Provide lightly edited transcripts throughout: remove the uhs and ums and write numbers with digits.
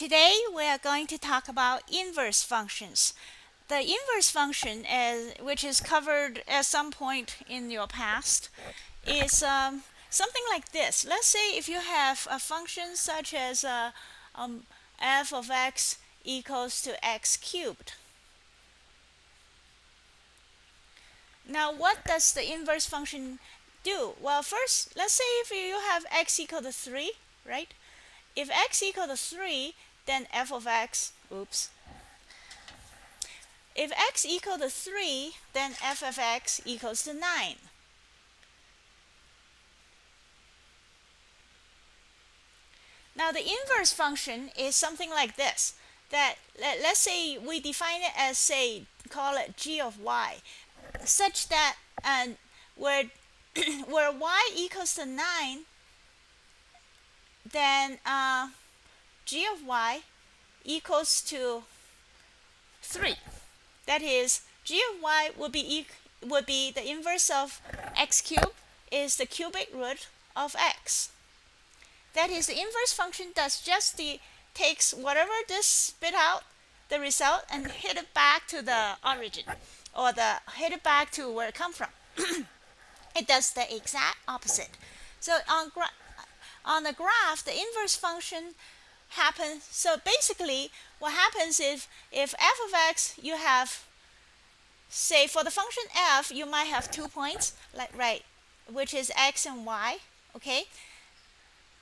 Today we are going to talk about inverse functions. The inverse function, which is covered at some point in your past, is something like this. Let's say if you have a function such as um, f of x equals to x cubed. Now what does the inverse function do? Well, first let's say if you have x equal to 3, right? If x equal to 3, then f of x, if x equal to 3, then f of x equals to 9. Now the inverse function is something like this. That let's say we define it as, say, call it g of y, such that where where y equals to 9, then g of y equals to 3. That is, g of y would be the inverse of x cubed is the cubic root of x. That is, the inverse function does just takes whatever this spit out, the result, and hit it back to the origin, or hit it back to where it come from. It does the exact opposite. So on the graph, the inverse function happens. So basically, what happens is if f of x, you have, say, for the function f, you might have 2 points, which is x and y. Okay.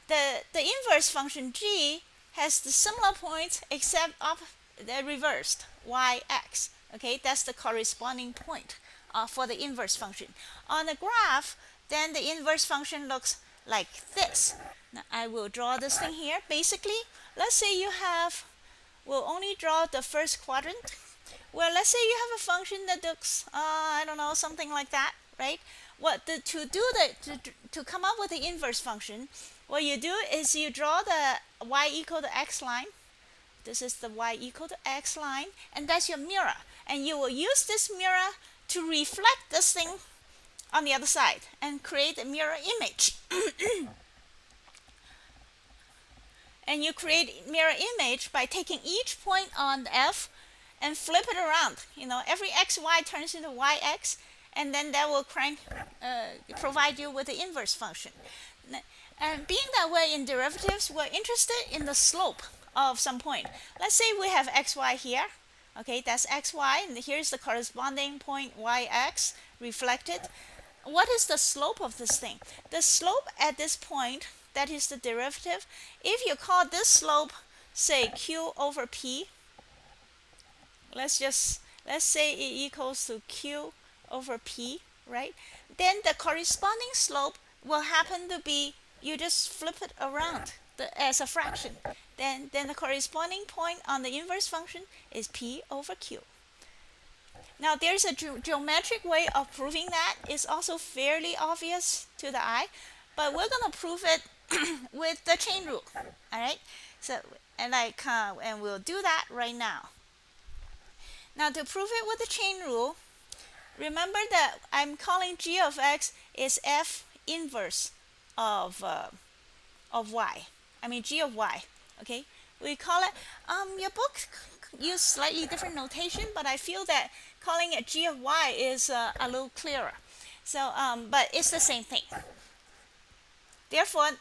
The inverse function g has the similar points except the reversed, yx. Okay, that's the corresponding point for the inverse function. On the graph, then the inverse function looks like this. Now I will draw this thing here. Basically, let's say we'll only draw the first quadrant. Well, let's say you have a function that looks, I don't know, something like that, right? To come up with the inverse function, what you do is you draw the y equal to x line. This is the y equal to x line, and that's your mirror. And you will use this mirror to reflect this thing on the other side and create a mirror image. And you create mirror image by taking each point on the f and flip it around. Every xy turns into yx, and then that will provide you with the inverse function. And being that we're in derivatives, we're interested in the slope of some point. Let's say we have xy here. Okay, that's xy, and here's the corresponding point yx reflected. What is the slope of this thing? The slope at this point, that is the derivative. If you call this slope, say, q over p, let's say it equals to q over p, right? Then the corresponding slope will happen to be, you just flip it around as a fraction. Then the corresponding point on the inverse function is p over q. Now there's a geometric way of proving that. It's also fairly obvious to the eye, but we're going to prove it with the chain rule. All right. So and we'll do that right now. Now to prove it with the chain rule, remember that I'm calling g of x is f inverse of y. I mean g of y. Okay. We call it. Your book use slightly different notation, but I feel that calling it g of y is a little clearer. So, but it's the same thing. Therefore,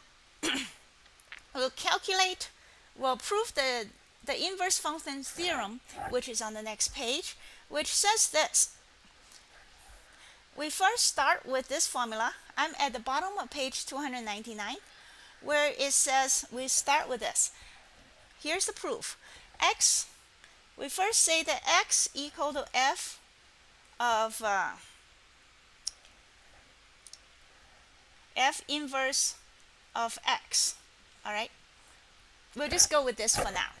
we'll prove the inverse function theorem, which is on the next page, which says this. We first start with this formula. I'm at the bottom of page 299, where it says we start with this. Here's the proof. We first say that x equal to f of f inverse of x. All right. We'll just go with this for now,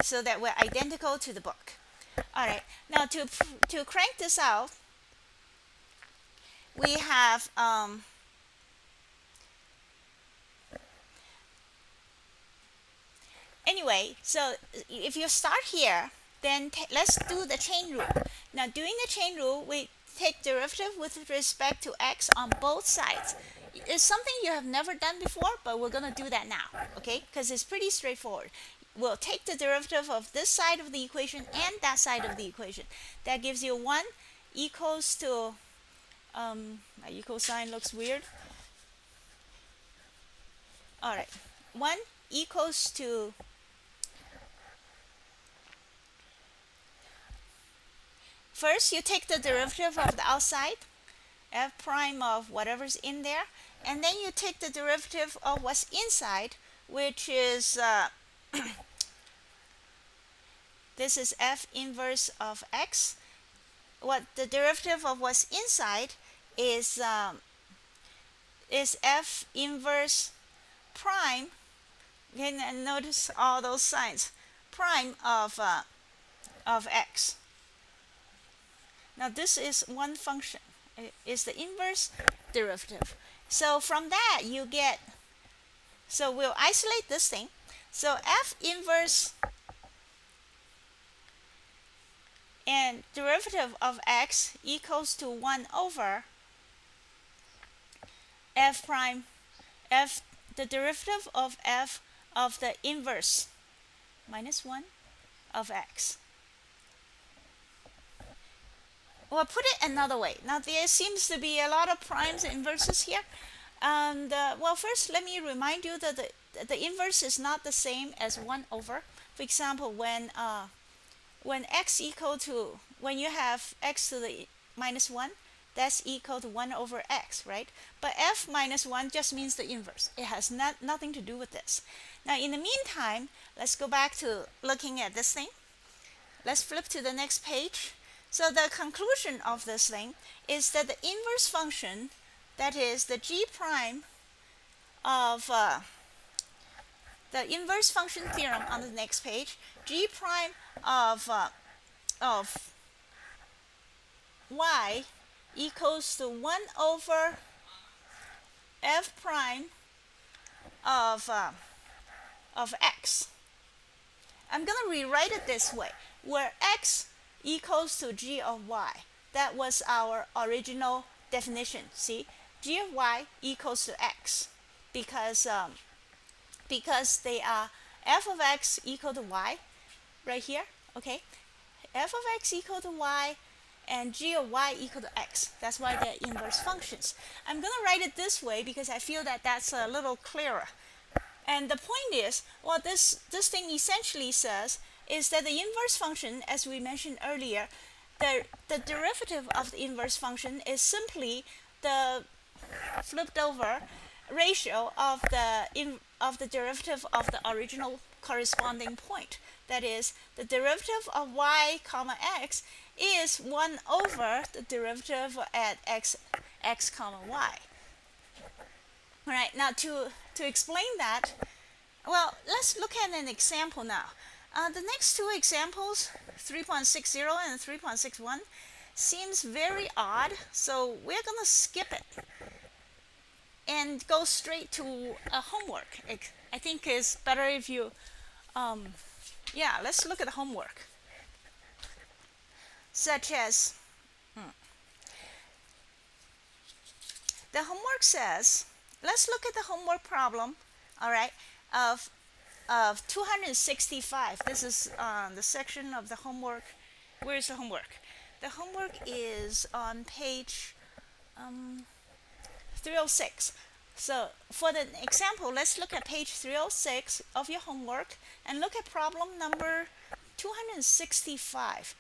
so that we're identical to the book. All right. Now to crank this out, we have anyway. So if you start here, then let's do the chain rule. Now doing the chain rule, we take derivative with respect to x on both sides. It's something you have never done before, but we're going to do that now, okay? Because it's pretty straightforward. will take the derivative of this side of the equation and that side of the equation. That gives you 1 equals to, my equal sign looks weird. All right, 1 equals to first you take the derivative of the outside, f prime of whatever's in there, and then you take the derivative of what's inside, which is this is f inverse of x. What the derivative of what's inside is f inverse prime. And notice all those signs. Prime of x. Now this is one function. It is the inverse derivative. So from that you get. So we'll isolate this thing. So f inverse and derivative of x equals to 1 over f prime, f, the derivative of f of the inverse minus 1 of x. Well, put it another way. Now there seems to be a lot of primes and inverses here. And well, first let me remind you that the inverse is not the same as 1 over. For example, when x equal to, when you have x to the minus 1, that's equal to 1 over x, right? But f minus 1 just means the inverse. It has nothing to do with this. Now in the meantime, let's go back to looking at this thing. Let's flip to the next page. So the conclusion of this thing is that the inverse function, that is the g prime of the inverse function theorem on the next page, g prime of y equals to 1 over f prime of x. I'm going to rewrite it this way, where x equals to g of y. That was our original definition. See, g of y equals to x because they are f of x equal to y right here. Okay, f of x equal to y and g of y equal to x. That's why they're inverse functions. I'm going to write it this way because I feel that that's a little clearer. And the point is, what this thing essentially says is that the inverse function, as we mentioned earlier, the derivative of the inverse function is simply the flipped over ratio of the derivative of the original corresponding point. That is, the derivative of y comma x is 1 over the derivative at x comma y. All right, now to explain that, well, let's look at an example now. The next two examples, 3.60 and 3.61, seems very odd, so we're going to skip it and go straight to a homework. I think it's better if you, yeah, let's look at the homework. Such as, the homework says, let's look at the homework problem, all right, of 265. This is the section of the homework. Where is the homework? The homework is on page 306. So for the example, let's look at page 306 of your homework and look at problem number 265,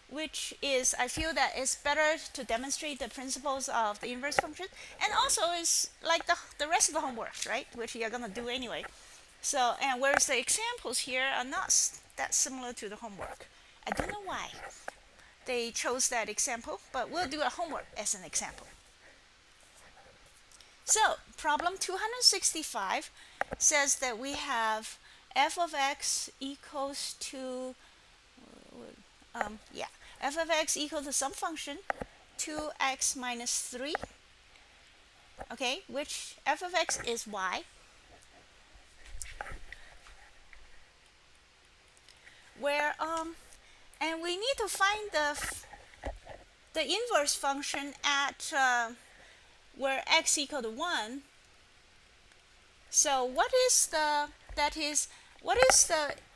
which is, I feel that it's better to demonstrate the principles of the inverse function, and also is like the rest of the homework, right, which you're going to do anyway. So, and whereas the examples here are not that similar to the homework. I don't know why they chose that example, but we'll do a homework as an example. So, problem 265 says that we have f of x equals to, f of x equal to some function 2x minus 3, okay, which f of x is y, where and we need to find the inverse function at where x equal to 1. So what is the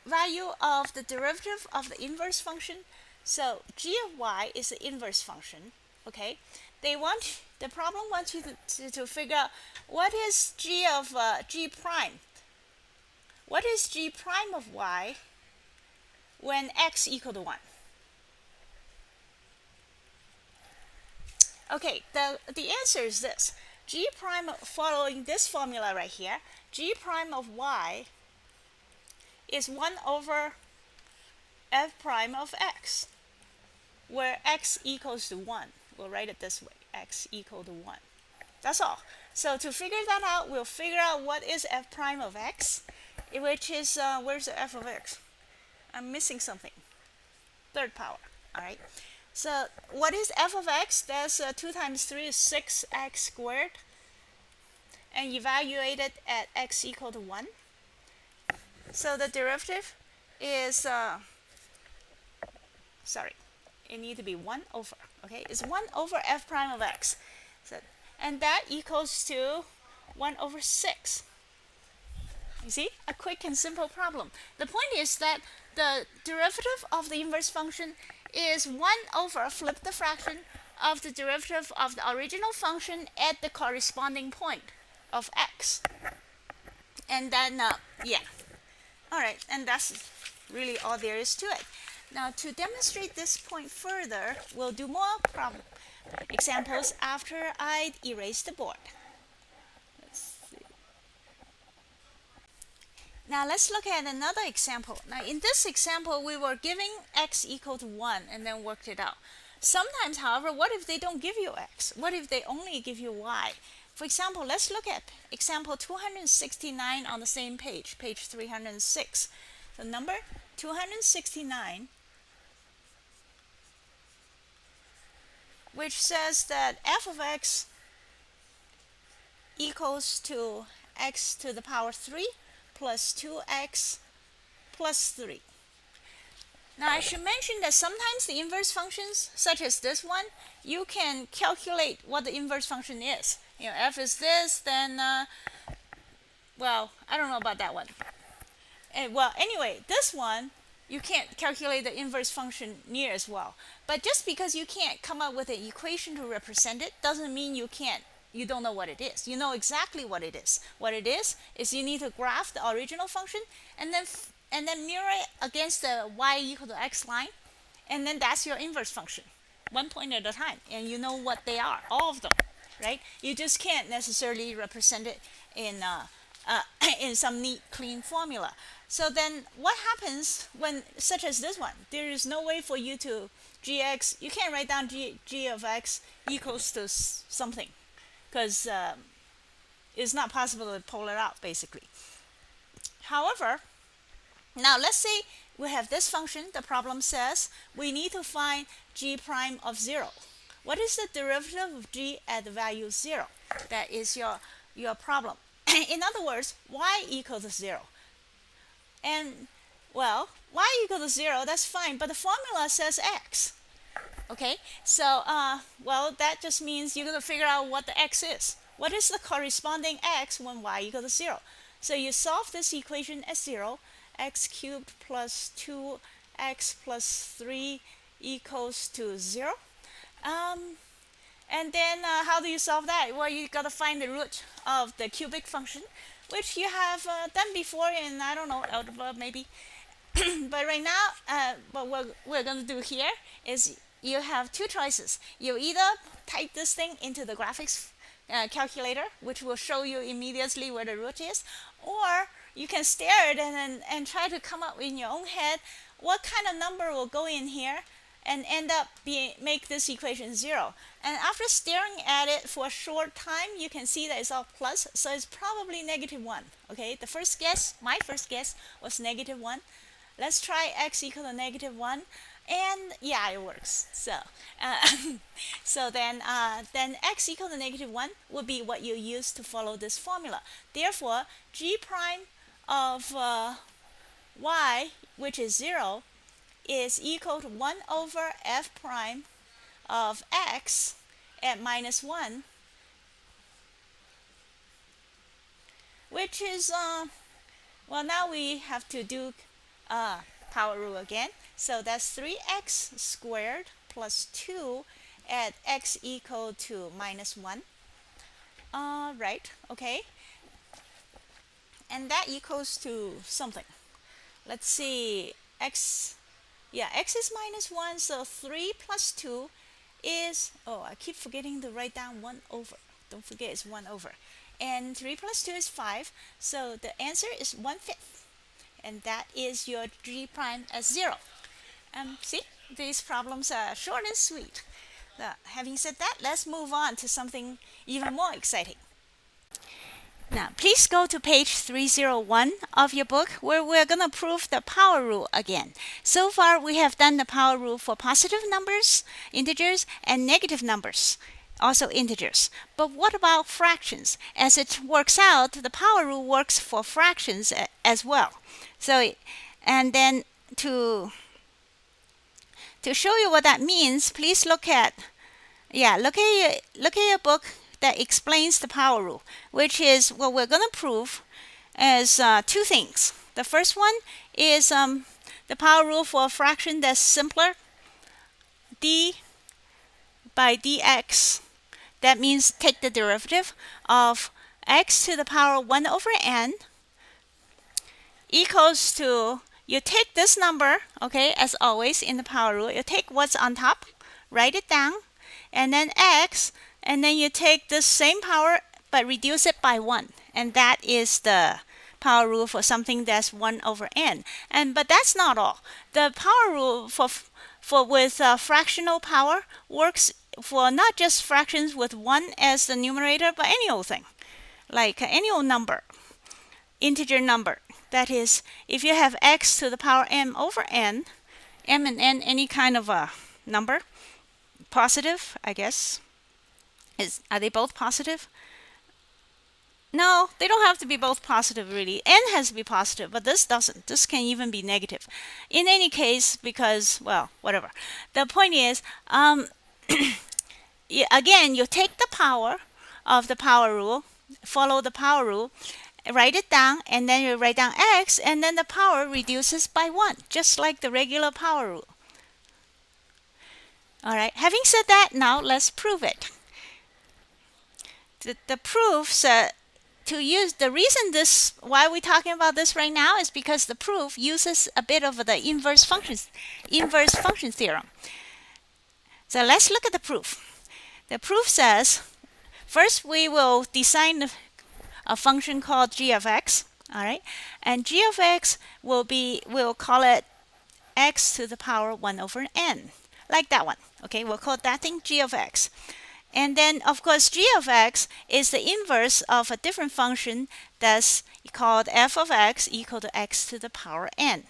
value of the derivative of the inverse function. So g of y is the inverse function. Okay, the problem wants you to figure out what is g of g prime. What is g prime of y when x equal to 1? Okay, the answer is this. G prime, following this formula right here, g prime of y is 1 over f prime of x, where x equals to 1. We'll write it this way, x equal to 1. That's all. So to figure that out, we'll figure out what is f prime of x, which is, where's the f of x? I'm missing something. Third power, all right? So what is f of x? That's 2 times 3 is 6x squared. And evaluate it at x equal to 1. So the derivative is, it needs to be 1 over, okay? It's 1 over f prime of x. So, and that equals to 1 over 6. You see? A quick and simple problem. The point is that the derivative of the inverse function is 1 over, flip the fraction, of the derivative of the original function at the corresponding point of x. And then, yeah. All right, and that's really all there is to it. Now, to demonstrate this point further, we'll do more problem examples after I erase the board. Let's see. Now, let's look at another example. Now, in this example, we were giving x equal to 1 and then worked it out. Sometimes, however, what if they don't give you x? What if they only give you y? For example, let's look at example 269 on the same page, page 306. So number 269, which says that f of x equals to x to the power 3 plus 2x plus 3. Now, I should mention that sometimes the inverse functions, such as this one, you can calculate what the inverse function is. You know, f is this, then, well, I don't know about that one. Well, anyway, this one, you can't calculate the inverse function near as well. But just because you can't come up with an equation to represent it, doesn't mean you don't know what it is. You know exactly what it is. What it is you need to graph the original function and then mirror it against the y equal to x line, and then that's your inverse function, 1 point at a time, and you know what they are, all of them, right? You just can't necessarily represent it in some neat, clean formula. So then what happens when, such as this one, there is no way for you to gx, you can't write down g of x equals to something, because it's not possible to pull it out, basically. However, now let's say we have this function. The problem says we need to find g prime of 0. What is the derivative of g at the value 0? That is your problem. In other words, y equals to 0. And, well, y equals to 0, that's fine, but the formula says x. Okay, so, well, that just means you're going to figure out what the x is. What is the corresponding x when y equals to 0? So you solve this equation as 0. X cubed plus 2x plus 3 equals to 0. And then how do you solve that? Well, you got to find the root of the cubic function, which you have done before in, I don't know, algebra maybe. But right now, what we're going to do here is you have two choices. You either type this thing into the graphics calculator, which will show you immediately where the root is, or you can stare at it and try to come up in your own head what kind of number will go in here and end up make this equation 0. And after staring at it for a short time, you can see that it's all plus, so it's probably -1. Okay, my first guess was -1. Let's try x equal to -1. And yeah, it works. So, so then x equal to -1 would be what you use to follow this formula. Therefore, g prime of y, which is 0, is equal to 1 over f prime of x at -1, which is, well, now we have to do power rule again. So that's 3x squared plus 2 at x equal to minus 1. Right, okay. And that equals to something. Let's see, x, yeah, x is minus 1, so 3 plus 2 is, oh, I keep forgetting to write down 1 over. Don't forget it's 1 over. And 3 plus 2 is 5, so the answer is 1/5. And that is your g prime as 0. See, these problems are short and sweet. Having said that, let's move on to something even more exciting. Now, please go to page 301 of your book where we're going to prove the power rule again. So far, we have done the power rule for positive numbers, integers, and negative numbers, also integers. But what about fractions? As it works out, the power rule works for fractions as well. So, and then to show you what that means, please look at your book that explains the power rule, which is what we're going to prove as two things. The first one is the power rule for a fraction that's simpler, d by dx. That means take the derivative of x to the power 1 over n equals to, you take this number, okay, as always in the power rule, you take what's on top, write it down, and then x, and then you take this same power but reduce it by 1. And that is the power rule for something that's 1 over n. But that's not all. The power rule with fractional power works for not just fractions with 1 as the numerator, but any old thing, like any old number, integer number. That is, if you have x to the power m over n, m and n, any kind of a number, positive, I guess. Are they both positive? No, they don't have to be both positive, really. N has to be positive, but this doesn't. This can even be negative. In any case, because, well, whatever. The point is, again, you take the power of the power rule, follow the power rule, write it down, and then you write down x, and then the power reduces by 1, just like the regular power rule. All right, having said that, now let's prove it. The proofs, the reason why we're talking about this right now is because the proof uses a bit of the inverse function theorem. So let's look at the proof. The proof says, first we will design a function called g of x, all right? And g of x we'll call it x to the power 1 over n, like that one, okay? We'll call that thing g of x. And then, of course, g of x is the inverse of a different function that's called f of x equal to x to the power n.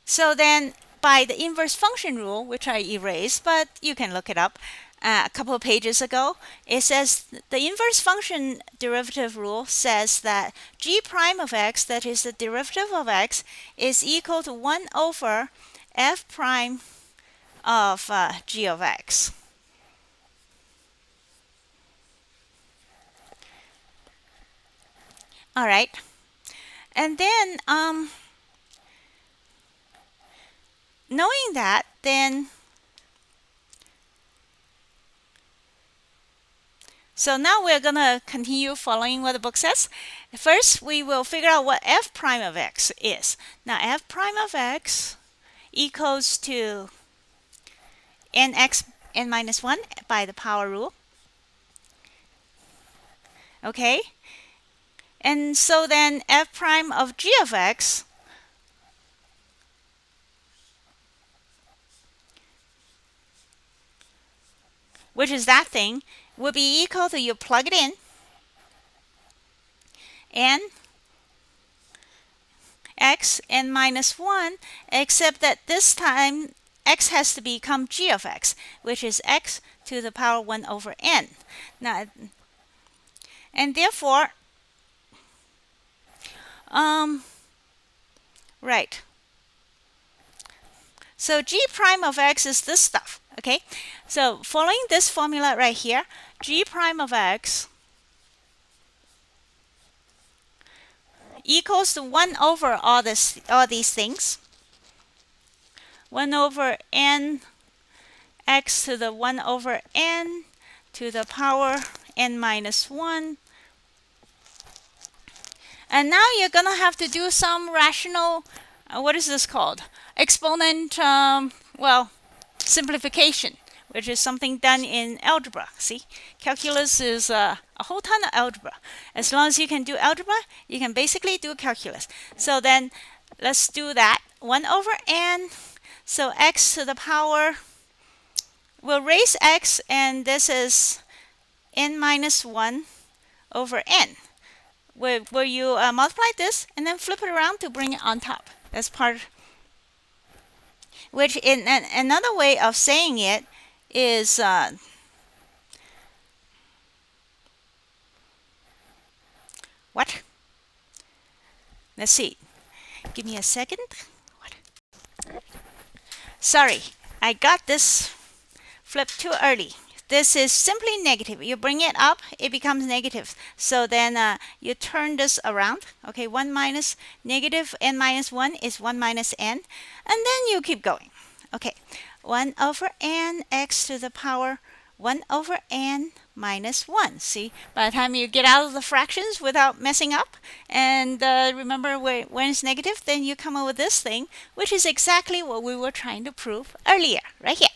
So then, by the inverse function rule, which I erased, but you can look it up, a couple of pages ago, it says the inverse function derivative rule says that g prime of x, that is the derivative of x, is equal to 1 over f prime of g of x. All right, and then knowing that, then so now we're going to continue following what the book says. First, we will figure out what f prime of x is. Now, f prime of x equals to nx n minus 1 by the power rule. Okay? And so then f prime of g of x which is that thing, will be equal to, you plug it in, n x n minus 1, except that this time x has to become g of x, which is x to the power 1 over n. Now, and therefore, right. So g prime of x is this stuff, okay? So following this formula right here, g prime of x equals to 1 over all these things. 1 over n x to the 1 over n to the power n minus 1. And now you're going to have to do some rational, what is this called? Exponent, well, simplification, which is something done in algebra. See, calculus is a whole ton of algebra. As long as you can do algebra, you can basically do calculus. So then let's do that. 1 over n, so x to the power, we'll raise x, and this is n minus 1 over n. Where you multiply this and then flip it around to bring it on top. That's part, which in another way of saying it is what? Let's see. Give me a second. What? Sorry, I got this flipped too early. This is simply negative. You bring it up, it becomes negative. So then you turn this around. Okay, 1 minus negative n minus 1 is 1 minus n. And then you keep going. Okay, 1 over n x to the power 1 over n minus 1. See, by the time you get out of the fractions without messing up, and remember when it's negative, then you come up with this thing, which is exactly what we were trying to prove earlier, right here.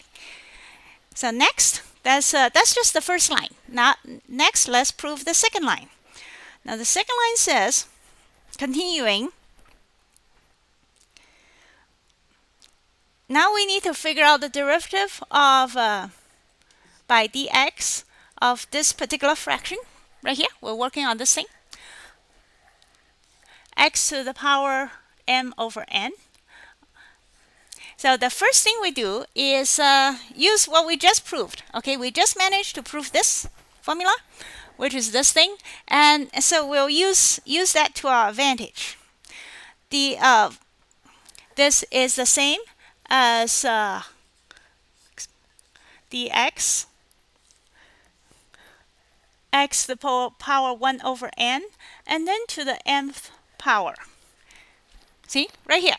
So next, that's just the first line. Now, next, let's prove the second line. Now, the second line says, continuing, now we need to figure out the derivative of by dx of this particular fraction right here. We're working on this thing. X to the power m over n. So the first thing we do is use what we just proved. Okay, we just managed to prove this formula, which is this thing, and so we'll use that to our advantage. The this is the same as dx x to the power 1 over n, and then to the mth power. See, right here.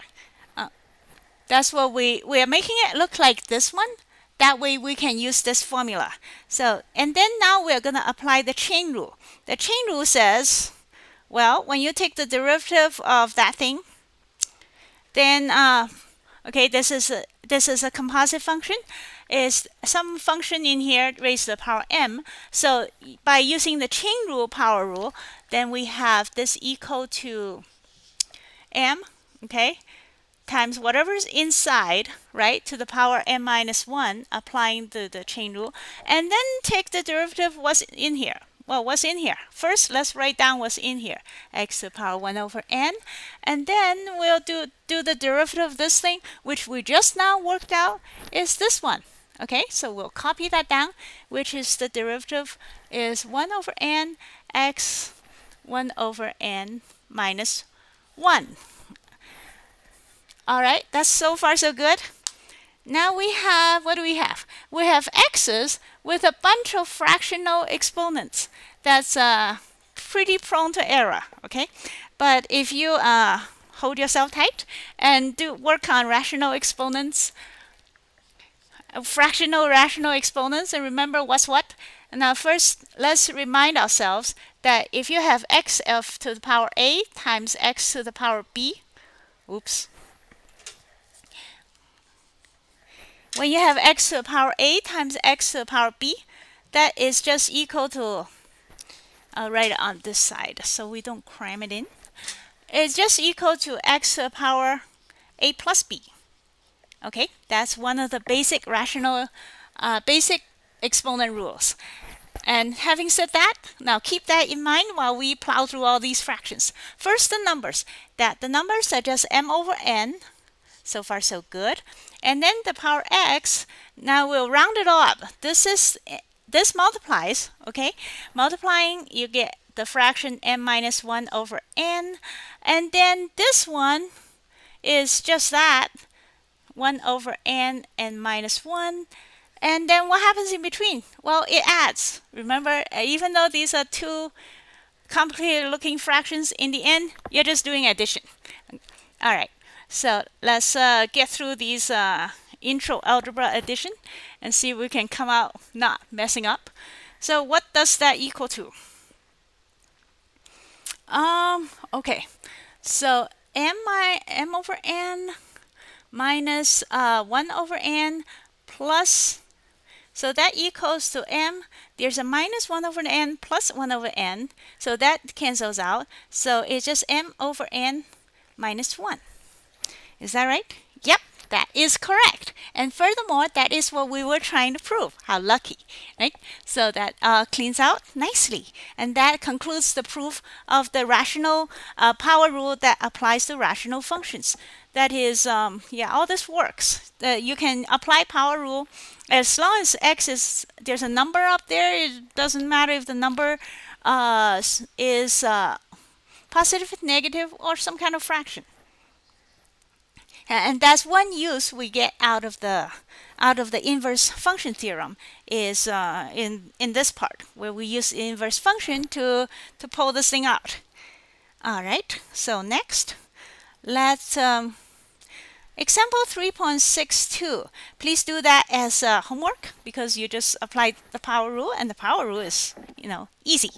That's what we are making it look like this one. That way we can use this formula. So, and then now we're going to apply the chain rule. The chain rule says, well, when you take the derivative of that thing, then okay, this is a composite function. Is some function in here raised to the power m. So by using the chain rule, power rule, then we have this equal to m, okay, times whatever's inside, right, to the power m minus 1, applying the chain rule, and then take the derivative what's in here. Well, what's in here? First, let's write down what's in here. X to the power 1 over n, and then we'll do the derivative of this thing, which we just now worked out, is this one. Okay, so we'll copy that down, which is the derivative is 1 over n x 1 over n minus 1. All right, that's so far so good. Now we have, what do we have? We have x's with a bunch of fractional exponents. That's pretty prone to error, okay? But if you hold yourself tight and work on rational exponents, fractional rational exponents, and remember what's what. Now first, let's remind ourselves that if you have xf to the power a times x to the power b, oops. When you have x to the power a times x to the power b, that is just equal to, I'll write it on this side so we don't cram it in. It's just equal to x to the power a plus b. Okay, that's one of the basic rational, basic exponent rules. And having said that, now keep that in mind while we plow through all these fractions. First, the numbers. The numbers are just m over n. So far, so good. And then the power x, now we'll round it all up. This multiplies, okay? Multiplying, you get the fraction m minus 1 over n. And then this one is just that, 1 over n and minus 1. And then what happens in between? Well, it adds. Remember, even though these are two complicated looking fractions, in the end, you're just doing addition. All right, so let's get through these intro algebra addition and see if we can come out not messing up. So what does that equal to? Okay, so m over n minus 1 over n plus, so that equals to m. There's a minus 1 over n plus 1 over n, so that cancels out. So it's just m over n minus 1. Is that right? Yep, that is correct. And furthermore, that is what we were trying to prove. How lucky, right? So that cleans out nicely. And that concludes the proof of the rational power rule that applies to rational functions. That is, yeah, all this works. You can apply power rule as long as x is, there's a number up there. It doesn't matter if the number is positive, negative, or some kind of fraction. And that's one use we get out of the inverse function theorem is in this part where we use the inverse function to pull this thing out. All right. So next, let's example 3.62. Please do that as homework because you just applied the power rule, and the power rule is easy.